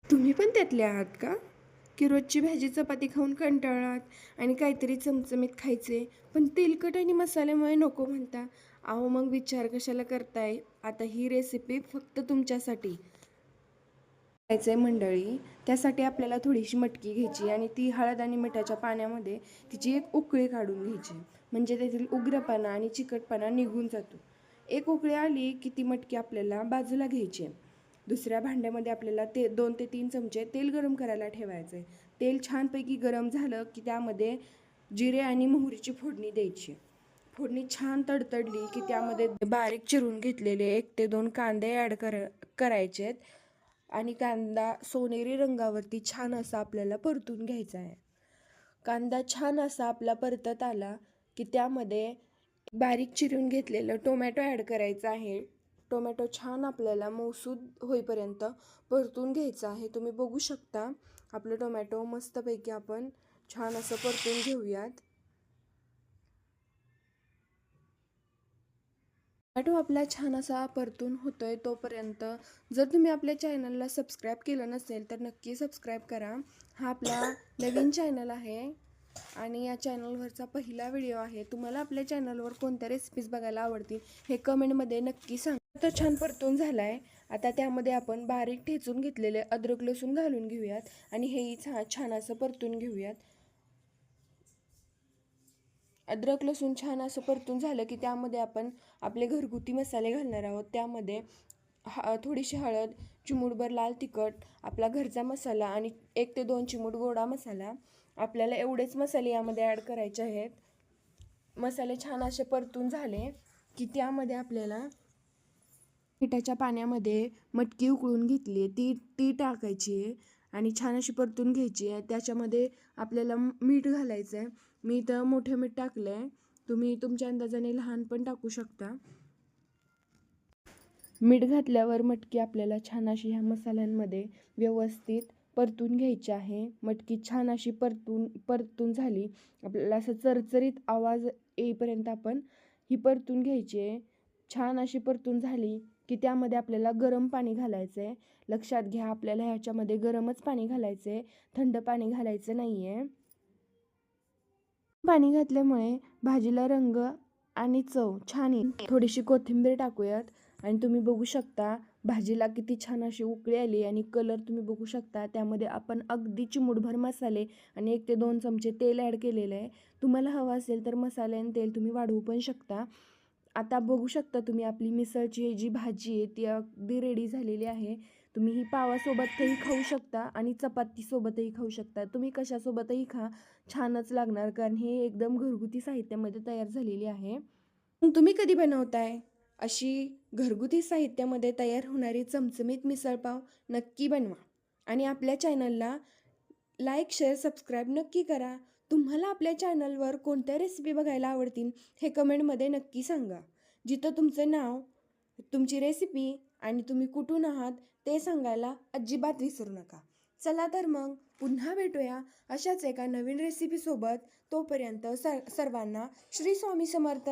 तुम्ही पण त्यातले आहात का? की रोजची भाजी चपाती खाऊन कंटाळलात आणि काहीतरी चमचमीत खायचे, पण तेलकट आणि मसाल्यामुळे नको म्हणता. अहो मग विचार कशाला करताय? आता ही रेसिपी फक्त तुमच्यासाठी. करायचं मंडळी, त्यासाठी आपल्याला थोडीशी मटकी घ्यायची आणि ती हळद आणि मिठाच्या पाण्यामध्ये तिची एक उकळी काढून घ्यायची. म्हणजे त्यातील उग्रपणा आणि चिकटपणा निघून जातो. एक उकळी आली की ती मटकी आपल्याला बाजूला घ्यायची. दुसऱ्या भांड्यामध्ये आपल्याला 2 ते 3 चमचे तेल गरम करायला ठेवायचं आहे. तेल छानपैकी गरम झालं की त्यामध्ये जिरे आणि मोहरीची फोडणी द्यायची. फोडणी छान तडतडली की त्यामध्ये बारीक चिरून घेतलेले 1 ते 2 कांदे करायचे आहेत. आणि कांदा सोनेरी रंगावरती छान असा आपल्याला परतून घ्यायचा आहे. कांदा छान असा आपला परतत आला की त्यामध्ये बारीक चिरून घेतलेलं टोमॅटो ॲड करायचं आहे. टोमॅटो छान आपल्याला मऊसूद होईपर्यंत परतून घ्यायचं आहे. तुम्ही बघू शकता आपलं टोमॅटो मस्तपैकी आपण छान असं परतून घेऊयात. टोमॅटो आपला छान असा परतून होतोय तोपर्यंत जर तुम्ही आपल्या चॅनलला सबस्क्राईब केलं नसेल तर नक्की सबस्क्राईब करा. हा आपला नवीन चॅनल आहे आणि या चॅनलवरचा पहिला व्हिडिओ आहे. तुम्हाला आपल्या चॅनलवर कोणत्या रेसिपीज बघायला आवडतील हे कमेंटमध्ये नक्की सांगा. तर छान परतून झाला आहे. आता त्यामध्ये आपण बारीक ठेचून घेतलेले अद्रक लसूण घालून घेऊयात आणि हेही छान असं परतून घेऊयात. अद्रक लसूण छान असं परतून झालं की त्यामध्ये आपण आपले घरगुती मसाले घालणार आहोत. त्यामध्ये थोडीशी हळद, चिमूटभर लाल तिखट, आपला घरचा मसाला आणि 1 ते 2 चिमूट गोडा मसाला. आपल्याला एवढेच मसाले यामध्ये ॲड करायचे आहेत. मसाले छान असे परतून झाले की त्यामध्ये आपल्याला मिठाच्या पाण्यामध्ये मटकी उकळून घेतली ती ती टाकायची आहे आणि छान अशी परतून घ्यायची आहे. त्याच्यामध्ये आपल्याला मीठ घालायचं आहे. मी तर मोठं मीठ टाकलं आहे. तुम्ही तुमच्या अंदाजाने लहान पण टाकू शकता. मीठ घातल्यावर मटकी आपल्याला छान अशी ह्या मसाल्यांमध्ये व्यवस्थित परतून घ्यायची आहे. मटकी छान अशी परतून झाली. आपल्याला असं चरचरीत आवाज येईपर्यंत आपण ही परतून घ्यायची आहे. छान अशी परतून झाली की त्यामध्ये आपल्याला गरम पाणी घालायचं आहे. लक्षात घ्या आपल्याला ह्याच्यामध्ये गरमच पाणी घालायचं आहे, थंड पाणी घालायचं नाही आहे. पाणी घातल्यामुळे भाजीला रंग आणि चव छान येईल. थोडीशी कोथिंबीर टाकूयात आणि तुम्ही बघू शकता भाजीला किती छान अशी उकळी आली आणि कलर तुम्ही बघू शकता. त्यामध्ये आपण अगदी चिमूटभर मसाले आणि 1 ते 2 चमचे तेल ॲड केलेलं आहे. तुम्हाला हवं असेल तर मसाले आणि तेल तुम्ही वाढवू पण शकता. आता बघू शकता तुम्ही आपली मिसळची जी भाजी आहे ती अगदी रेडी झालेली आहे. तुम्ही ही पावासोबतही खाऊ शकता आणि चपातीसोबतही खाऊ शकता. तुम्ही कशासोबतही खा, छानच लागणार कारण हे एकदम घरगुती साहित्यामध्ये तयार झालेली आहे. मग तुम्ही कधी बनवताय अशी घरगुती साहित्यामध्ये तयार होणारी चमचमीत मिसळपाव? नक्की बनवा आणि आपल्या चॅनलला लाईक, शेअर, सबस्क्राईब नक्की करा. तुम्हाला आपल्या चॅनलवर कोणत्या रेसिपी बघायला आवडतील हे कमेंटमध्ये नक्की सांगा. जिथं तुमचं नाव, तुमची रेसिपी आणि तुम्ही कुठून आहात ते सांगायला अजिबात विसरू नका. चला तर मग पुन्हा भेटूया अशाच एका नवीन रेसिपीसोबत. तोपर्यंत सर्वांना श्री स्वामी समर्थ.